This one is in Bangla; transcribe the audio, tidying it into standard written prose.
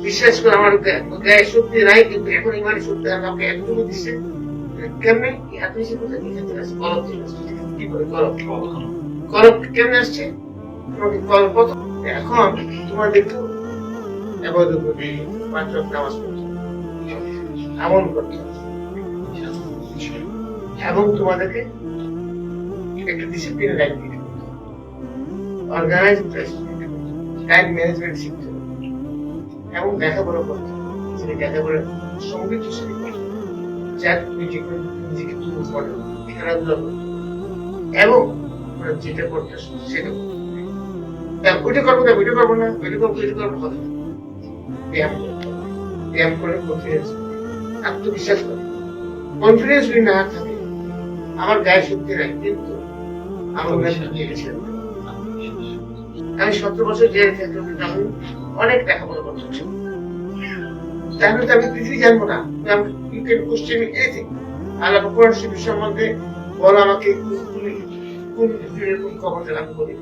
বিশ্বাস করে আমার গায়ে শক্তি নাই, কিন্তু এখন ইমানের শক্তি আমাকে এতটুকু দিচ্ছে। কেমনে এত বেশি কোথায় দিতে আসছে? কলম থেকে আসছে। কি করে কলম? কলম কেমনে আসছে? তোমাকে কলম কত? এখন তোমার দেখো এবাদত করতে, 5 ওয়াক্ত নামাজ পড়তে, আমল করতে এবং তোমাদেরকে একটা ডিসিপ্লিন লাইফ দিতে হবে, অর্গানাইজ টাইম ম্যানেজমেন্ট শিখতে হবে এবং লেখাপড়া করতে হবে। সেই লেখাপড়া সঙ্গীত হিসেবে করতে হবে, যার নিজেকে তুলে পড়ে খেলাধুলা করতে হবে এবং যেটা করতে সেটা করতে হবে। ওইটা করবো না, ওইটা করবো না, ওইটা করবো, ওইটা করবো কথা না। ব্যায়াম করতে হবে। ব্যায়াম করে কনফিডেন্স, আত্মবিশ্বাস করে। কনফিডেন্স যদি না থাকে, আমার গায়ে শক্তি নাই, কিন্তু আমার আমি 17 বছর জেলে থাকলাম, কিন্তু আমি অনেক লেখাপড়া করতে চাই। তাহলে তো আমি কিছুই জানবো না। You can question me anything. আল্লাহ কোরআন শরীফ সম্বন্ধে বলো আমাকে, কোন খবর আমি বলি।